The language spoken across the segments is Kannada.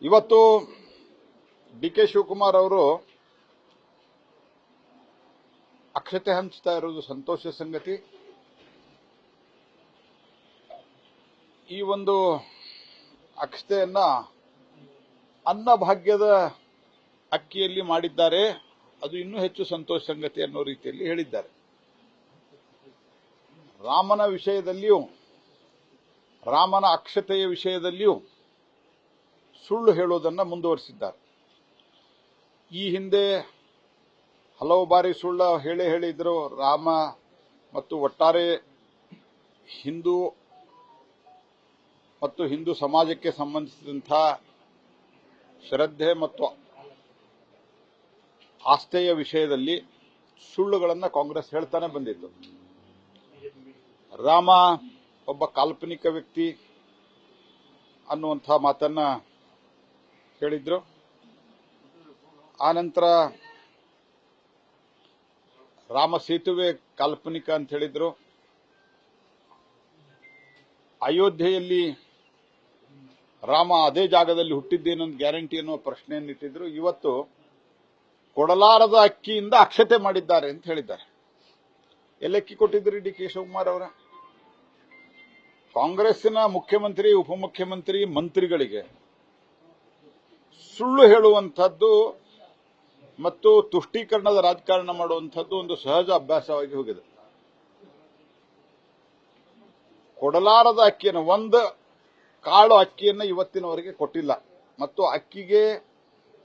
ಇವತ್ತು ಡಿ.ಕೆ. ಶಿವಕುಮಾರ್ ಅವರು ಅಕ್ಷತೆ ಹಂಚ್ತಾ ಇರೋದು ಸಂತೋಷ ಸಂಗತಿ. ಈ ಒಂದು ಅಕ್ಷತೆಯನ್ನ ಅನ್ನಭಾಗ್ಯದ ಅಕ್ಕಿಯಲ್ಲಿ ಮಾಡಿದ್ದಾರೆ, ಅದು ಇನ್ನೂ ಹೆಚ್ಚು ಸಂತೋಷ ಸಂಗತಿ ಅನ್ನೋ ರೀತಿಯಲ್ಲಿ ಹೇಳಿದ್ದಾರೆ. ರಾಮನ ವಿಷಯದಲ್ಲಿಯೂ ರಾಮನ ಅಕ್ಷತೆಯ ವಿಷಯದಲ್ಲಿಯೂ ಸುಳ್ಳು ಹೇಳುವುದನ್ನು ಮುಂದುವರಿಸಿದ್ದಾರೆ. ಈ ಹಿಂದೆ ಹಲವು ಬಾರಿ ಸುಳ್ಳು ಹೇಳಿದ್ರು. ರಾಮ ಮತ್ತು ಒಟ್ಟಾರೆ ಹಿಂದೂ ಮತ್ತು ಹಿಂದೂ ಸಮಾಜಕ್ಕೆ ಸಂಬಂಧಿಸಿದಂಥ ಶ್ರದ್ಧೆ ಮತ್ತು ಆಸ್ಥೆಯ ವಿಷಯದಲ್ಲಿ ಸುಳ್ಳುಗಳನ್ನು ಕಾಂಗ್ರೆಸ್ ಹೇಳ್ತಾನೆ ಬಂದಿತ್ತು. ರಾಮ ಒಬ್ಬ ಕಾಲ್ಪನಿಕ ವ್ಯಕ್ತಿ ಅನ್ನುವಂಥ ಮಾತನ್ನ ಹೇಳಿದ್ರು. ಆನಂತರ ರಾಮ ಸೇತುವೆ ಕಾಲ್ಪನಿಕ ಅಂತ ಹೇಳಿದ್ರು. ಅಯೋಧ್ಯೆಯಲ್ಲಿ ರಾಮ ಅದೇ ಜಾಗದಲ್ಲಿ ಹುಟ್ಟಿದ್ದೇನೊಂದು ಗ್ಯಾರಂಟಿ ಅನ್ನೋ ಪ್ರಶ್ನೆಯನ್ನಿಟ್ಟಿದ್ರು. ಇವತ್ತು ಕೊಡಲಾರದ ಅಕ್ಕಿಯಿಂದ ಅಕ್ಷತೆ ಮಾಡಿದ್ದಾರೆ ಅಂತ ಹೇಳಿದ್ದಾರೆ. ಎಲ್ಲಕ್ಕಿ ಕೊಟ್ಟಿದ್ರಿ ಡಿ.ಕೆ. ಶಿವಕುಮಾರ್ ಅವರ? ಕಾಂಗ್ರೆಸ್ಸಿನ ಮುಖ್ಯಮಂತ್ರಿ, ಉಪಮುಖ್ಯಮಂತ್ರಿ, ಮಂತ್ರಿಗಳಿಗೆ ಸುಳ್ಳು ಹೇಳುವಂಥದ್ದು ಮತ್ತು ತುಷ್ಟೀಕರಣದ ರಾಜಕಾರಣ ಮಾಡುವಂಥದ್ದು ಒಂದು ಸಹಜ ಅಭ್ಯಾಸವಾಗಿ ಹೋಗಿದೆ. ಕೊಡಲಾರದ ಅಕ್ಕಿಯನ್ನು, ಒಂದು ಕಾಳು ಅಕ್ಕಿಯನ್ನು ಇವತ್ತಿನವರೆಗೆ ಕೊಟ್ಟಿಲ್ಲ ಮತ್ತು ಅಕ್ಕಿಗೆ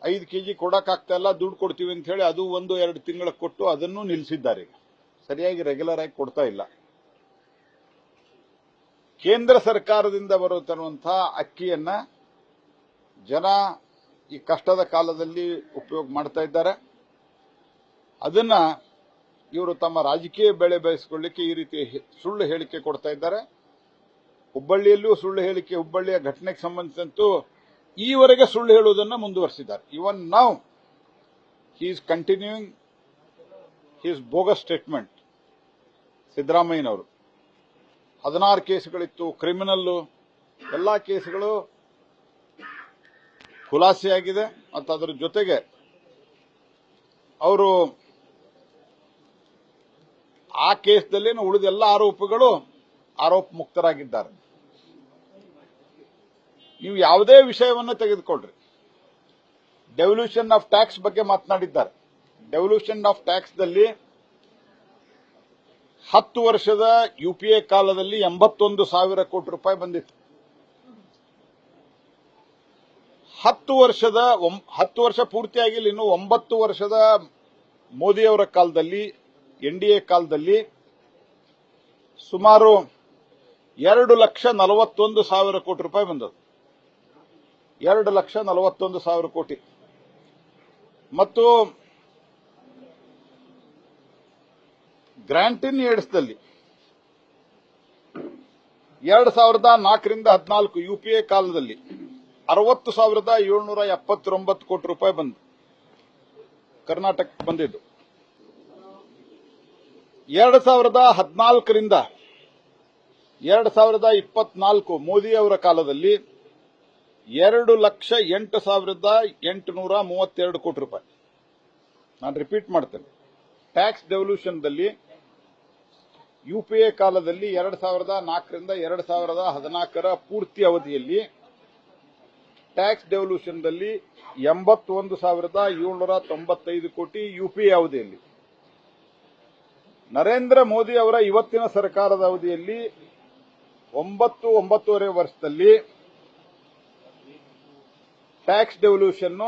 5 ಕೆಜಿ ಕೊಡಕ್ಕಾಗ್ತಾ ಇಲ್ಲ, ದುಡ್ಡು ಕೊಡ್ತೀವಿ ಅಂತ ಹೇಳಿ ಅದು 1-2 ತಿಂಗಳ ಕೊಟ್ಟು ಅದನ್ನು ನಿಲ್ಲಿಸಿದ್ದಾರೆ. ಸರಿಯಾಗಿ ರೆಗ್ಯುಲರ್ ಆಗಿ ಕೊಡ್ತಾ ಇಲ್ಲ. ಕೇಂದ್ರ ಸರ್ಕಾರದಿಂದ ಬರುತ್ತಿರುವಂತಹ ಅಕ್ಕಿಯನ್ನ ಜನ ಈ ಕಷ್ಟದ ಕಾಲದಲ್ಲಿ ಉಪಯೋಗ ಮಾಡ್ತಾ ಇದ್ದಾರೆ. ಅದನ್ನ ಇವರು ತಮ್ಮ ರಾಜಕೀಯ ಬೆಳೆ ಬೆಳೆಸಿಕೊಳ್ಳಿಕ್ಕೆ ಈ ರೀತಿ ಸುಳ್ಳು ಹೇಳಿಕೆ ಕೊಡ್ತಾ ಇದ್ದಾರೆ. ಹುಬ್ಬಳ್ಳಿಯಲ್ಲೂ ಸುಳ್ಳು ಹೇಳಿಕೆ, ಹುಬ್ಬಳ್ಳಿಯ ಘಟನೆಗೆ ಸಂಬಂಧಿಸಿದಂತೂ ಈವರೆಗೆ ಸುಳ್ಳು ಹೇಳುವುದನ್ನು ಮುಂದುವರಿಸಿದ್ದಾರೆ. ಇವನ್ now he is continuing his bogus statement. ಸಿದ್ದರಾಮಯ್ಯನವರು 16 ಕೇಸುಗಳಿತ್ತು, ಕ್ರಿಮಿನಲ್ಲು, ಎಲ್ಲಾ ಕೇಸುಗಳು ಖುಲಾಸೆಯಾಗಿದೆ. ಮತ್ತು ಅದರ ಜೊತೆಗೆ ಅವರು ಆ ಕೇಸ್ದಲ್ಲಿ ಉಳಿದ ಎಲ್ಲ ಆರೋಪಿಗಳು ಆರೋಪ ಮುಕ್ತರಾಗಿದ್ದಾರೆ. ನೀವು ಯಾವುದೇ ವಿಷಯವನ್ನು ತೆಗೆದುಕೊಳ್ಳ್ರಿ, ಡೆವಲ್ಯೂಷನ್ ಆಫ್ ಟ್ಯಾಕ್ಸ್ ಬಗ್ಗೆ ಮಾತನಾಡಿದ್ದಾರೆ. ಡೆವಲ್ಯೂಷನ್ ಆಫ್ ಟ್ಯಾಕ್ಸ್ದಲ್ಲಿ 10 ವರ್ಷದ ಯುಪಿಎ ಕಾಲದಲ್ಲಿ 81,000 ಕೋಟಿ ರೂಪಾಯಿ ಬಂದಿತ್ತು. 10 ವರ್ಷ ಪೂರ್ತಿಯಾಗಿಲ್ಲ, ಇನ್ನು 9 ವರ್ಷದ ಮೋದಿಯವರ ಕಾಲದಲ್ಲಿ, ಎನ್ಡಿಎ ಕಾಲದಲ್ಲಿ ಸುಮಾರು 2,41,000 ಕೋಟಿ ರೂಪಾಯಿ ಬಂದದ್ದು. 2,41,000 ಕೋಟಿ. ಮತ್ತು ಗ್ರಾಂಟ್ ಇನ್ ಏಡ್ಸ್ದಲ್ಲಿ 2004ರಿಂದ 14 ಯುಪಿಎ ಕಾಲದಲ್ಲಿ 60,779 ಕೋಟಿ ರೂಪಾಯಿ ಬಂದು ಕರ್ನಾಟಕಕ್ಕೆ ಬಂದಿದ್ದು. 2014ರಿಂದ 2024 ಮೋದಿ ಅವರ ಕಾಲದಲ್ಲಿ 2,08,832 ಕೋಟಿ ರೂಪಾಯಿ. ನಾನು ರಿಪೀಟ್ ಮಾಡ್ತೇನೆ. ಟ್ಯಾಕ್ಸ್ ಡೆವಲ್ಯೂಷನ್ದಲ್ಲಿ ಯುಪಿಎ ಕಾಲದಲ್ಲಿ 2004ರಿಂದ 2014 ಪೂರ್ತಿ ಅವಧಿಯಲ್ಲಿ ಟ್ಯಾಕ್ಸ್ ಡೆವಲ್ಯೂಷನ್ದಲ್ಲಿ 81,795 ಕೋಟಿ ಯುಪಿಎ ಅವಧಿಯಲ್ಲಿ. ನರೇಂದ್ರ ಮೋದಿ ಅವರ ಇವತ್ತಿನ ಸರ್ಕಾರದ ಅವಧಿಯಲ್ಲಿ 9.5 ವರ್ಷದಲ್ಲಿ ಟ್ಯಾಕ್ಸ್ ಡೆವಲ್ಯೂಷನ್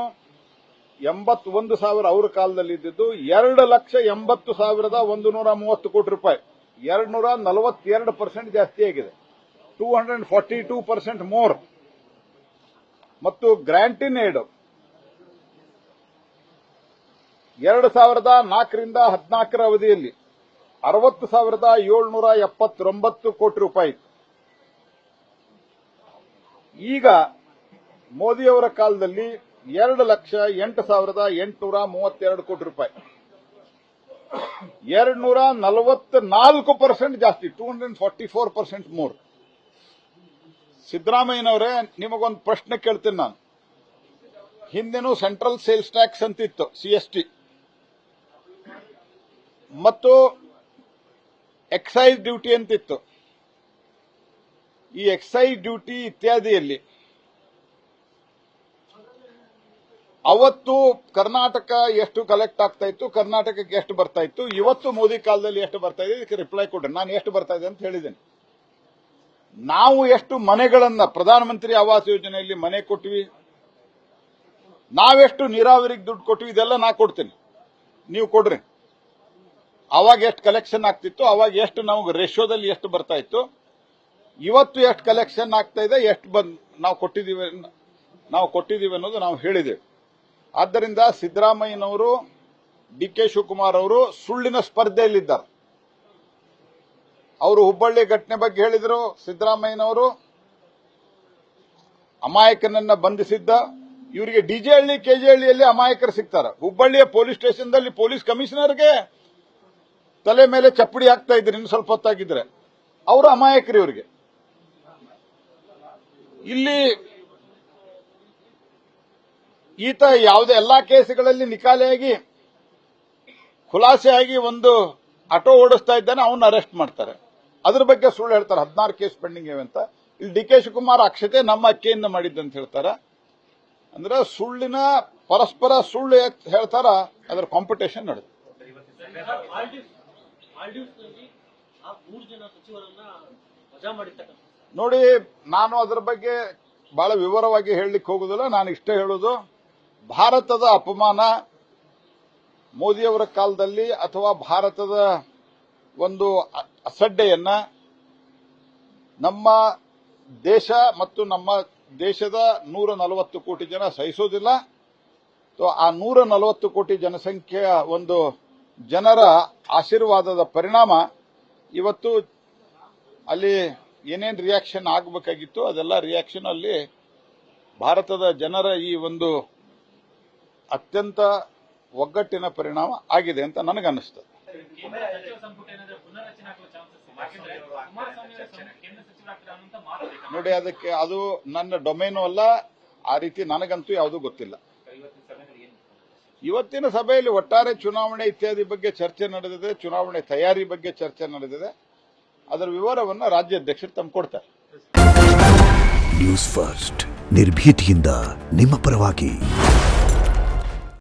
81,000 ಅವರ ಕಾಲದಲ್ಲಿ ಇದ್ದಿದ್ದು 2,80,130 ಕೋಟಿ ರೂಪಾಯಿ. 242% ಜಾಸ್ತಿ ಆಗಿದೆ. 242% ಮೋರ್. ಮತ್ತು ಗ್ರಾಂಟ್ ಇನ್ ಏಡ್ 2004ರಿಂದ 14 ಅವಧಿಯಲ್ಲಿ 60,779 ಕೋಟಿ ರೂಪಾಯಿ. ಈಗ ಮೋದಿಯವರ ಕಾಲದಲ್ಲಿ 2,08,832 ಕೋಟಿ ರೂಪಾಯಿ. 244% ಜಾಸ್ತಿ, 244% ಮೋರ್. ಸಿದ್ದರಾಮಯ್ಯನವರೇ, ನಿಮಗೊಂದು ಪ್ರಶ್ನೆ ಕೇಳ್ತೀನಿ ನಾನು. ಹಿಂದೆನೂ ಸೆಂಟ್ರಲ್ ಸೇಲ್ಸ್ ಟ್ಯಾಕ್ಸ್ ಅಂತಿತ್ತು CST ಮತ್ತು ಎಕ್ಸೈಸ್ ಡ್ಯೂಟಿ ಅಂತಿತ್ತು. ಈ ಎಕ್ಸೈಸ್ ಡ್ಯೂಟಿ ಇತ್ಯಾದಿಯಲ್ಲಿ ಅವತ್ತು ಕರ್ನಾಟಕ ಎಷ್ಟು ಕಲೆಕ್ಟ್ ಆಗ್ತಾ ಇತ್ತು, ಕರ್ನಾಟಕಕ್ಕೆ ಎಷ್ಟು ಬರ್ತಾ ಇತ್ತು, ಇವತ್ತು ಮೋದಿ ಕಾಲದಲ್ಲಿ ಎಷ್ಟು ಬರ್ತಾ ಇದೆ, ಇದಕ್ಕೆ ರಿಪ್ಲೈ ಕೊಡ್ರಿ. ನಾನು ಎಷ್ಟು ಬರ್ತಾ ಇದೆ ಅಂತ ಹೇಳಿದ್ದೇನೆ. ನಾವು ಎಷ್ಟು ಮನೆಗಳನ್ನ ಪ್ರಧಾನಮಂತ್ರಿ ಆವಾಸ್ ಯೋಜನೆಯಲ್ಲಿ ಮನೆ ಕೊಟ್ವಿ, ನಾವೆಷ್ಟು ನೀರಾವರಿಗೆ ದುಡ್ಡು ಕೊಟ್ವಿ, ಇದೆಲ್ಲ ನಾ ಕೊಡ್ತೇನೆ, ನೀವು ಕೊಡ್ರಿ. ಅವಾಗ ಎಷ್ಟು ಕಲೆಕ್ಷನ್ ಆಗ್ತಿತ್ತು, ಅವಾಗ ಎಷ್ಟು ನಾವು ರೇಷಿಯೋದಲ್ಲಿ ಎಷ್ಟು ಬರ್ತಾ ಇತ್ತು, ಇವತ್ತು ಎಷ್ಟು ಕಲೆಕ್ಷನ್ ಆಗ್ತಾ ಇದೆ, ಎಷ್ಟು ನಾವು ಕೊಟ್ಟಿದ್ದೀವಿ ಅನ್ನೋದು ನಾವು ಹೇಳಿದ್ದೇವೆ. ಆದ್ದರಿಂದ ಸಿದ್ದರಾಮಯ್ಯನವರು, DK ಶಿವಕುಮಾರ್ ಅವರು ಸುಳ್ಳಿನ ಸ್ಪರ್ಧೆಯಲ್ಲಿದ್ದಾರೆ. ಅವರು ಹುಬ್ಬಳ್ಳಿ ಘಟನೆ ಬಗ್ಗೆ ಹೇಳಿದರು. ಸಿದ್ದರಾಮಯ್ಯನವರು ಅಮಾಯಕನನ್ನ ಬಂಧಿಸಿದ್ದ, ಇವರಿಗೆ DJ ಹಳ್ಳಿ KG ಹಳ್ಳಿಯಲ್ಲಿ ಅಮಾಯಕರು ಸಿಗ್ತಾರೆ. ಹುಬ್ಬಳ್ಳಿಯ ಪೊಲೀಸ್ ಸ್ಟೇಷನ್ದಲ್ಲಿ ಪೊಲೀಸ್ ಕಮಿಷನರ್ಗೆ ತಲೆ ಮೇಲೆ ಚಪ್ಪಡಿ ಹಾಕ್ತಾ ಇದ್ರು ಇನ್ನು ಸ್ವಲ್ಪ ಹೊತ್ತಾಗಿದ್ರೆ. ಅವರು ಅಮಾಯಕರು ಇವರಿಗೆ. ಇಲ್ಲಿ ಈತ ಯಾವುದೇ ಎಲ್ಲಾ ಕೇಸುಗಳಲ್ಲಿ ನಿಕಾಲೆಯಾಗಿ ಖುಲಾಸೆಯಾಗಿ ಒಂದು ಆಟೋ ಓಡಿಸ್ತಾ ಇದ್ದಾನೆ, ಅವನ್ನ ಅರೆಸ್ಟ್ ಮಾಡ್ತಾರೆ. ಅದ್ರ ಬಗ್ಗೆ ಸುಳ್ಳು ಹೇಳ್ತಾರೆ, 16 ಕೇಸ್ ಪೆಂಡಿಂಗ್ ಇವೆ ಅಂತ. ಇಲ್ಲಿ DK ಶಿವಕುಮಾರ್ ಅಕ್ಷತೆ ನಮ್ಮ ಅಕ್ಕಿಯಿಂದ ಮಾಡಿದ್ದಂತ ಹೇಳ್ತಾರೆ. ಅಂದ್ರೆ ಸುಳ್ಳಿನ ಪರಸ್ಪರ ಸುಳ್ಳು ಹೇಳ್ತಾರ, ಅದರ ಕಾಂಪಿಟೇಷನ್ ನಡೆದು. ನೋಡಿ, ನಾನು ಅದರ ಬಗ್ಗೆ ಬಹಳ ವಿವರವಾಗಿ ಹೇಳಲಿಕ್ಕೆ ಹೋಗುದಿಲ್ಲ. ನಾನು ಇಷ್ಟೇ ಹೇಳೋದು, ಭಾರತದ ಅಪಮಾನ ಮೋದಿಯವರ ಕಾಲದಲ್ಲಿ ಅಥವಾ ಭಾರತದ ಒಂದು ಅಸಡ್ಡೆಯನ್ನ ನಮ್ಮ ದೇಶ ಮತ್ತು ನಮ್ಮ ದೇಶದ 140 ಕೋಟಿ ಜನ ಸಹಿಸೋದಿಲ್ಲ. ಆ 140 ಕೋಟಿ ಜನಸಂಖ್ಯೆಯ ಒಂದು ಜನರ ಆಶೀರ್ವಾದದ ಪರಿಣಾಮ ಇವತ್ತು ಅಲ್ಲಿ ಏನೇನು ರಿಯಾಕ್ಷನ್ ಆಗಬೇಕಾಗಿತ್ತು ಅದೆಲ್ಲ ರಿಯಾಕ್ಷನ್ ಅಲ್ಲಿ ಭಾರತದ ಜನರ ಈ ಒಂದು ಅತ್ಯಂತ ಒಗ್ಗಟ್ಟಿನ ಪರಿಣಾಮ ಆಗಿದೆ ಅಂತ ನನಗನ್ನಿಸ್ತದೆ. ನೋಡಿ, ಅದಕ್ಕೆ ಅದು ನನ್ನ ಡೊಮೇನು ಅಲ್ಲ. ಆ ರೀತಿ ನನಗಂತೂ ಯಾವುದೂ ಗೊತ್ತಿಲ್ಲ. ಇವತ್ತಿನ ಸಭೆಯಲ್ಲಿ ಒಟ್ಟಾರೆ ಚುನಾವಣೆ ಇತ್ಯಾದಿ ಬಗ್ಗೆ ಚರ್ಚೆ ನಡೆದಿದೆ, ಚುನಾವಣೆ ತಯಾರಿ ಬಗ್ಗೆ ಚರ್ಚೆ ನಡೆದಿದೆ. ಅದರ ವಿವರವನ್ನು ರಾಜ್ಯಾಧ್ಯಕ್ಷರು ತಮ್ಮ ಕೊಡ್ತಾರೆ. ನ್ಯೂಸ್ ಫಸ್ಟ್, ನಿರ್ಭೀತಿಯಿಂದ ನಿಮ್ಮ ಪರವಾಗಿ.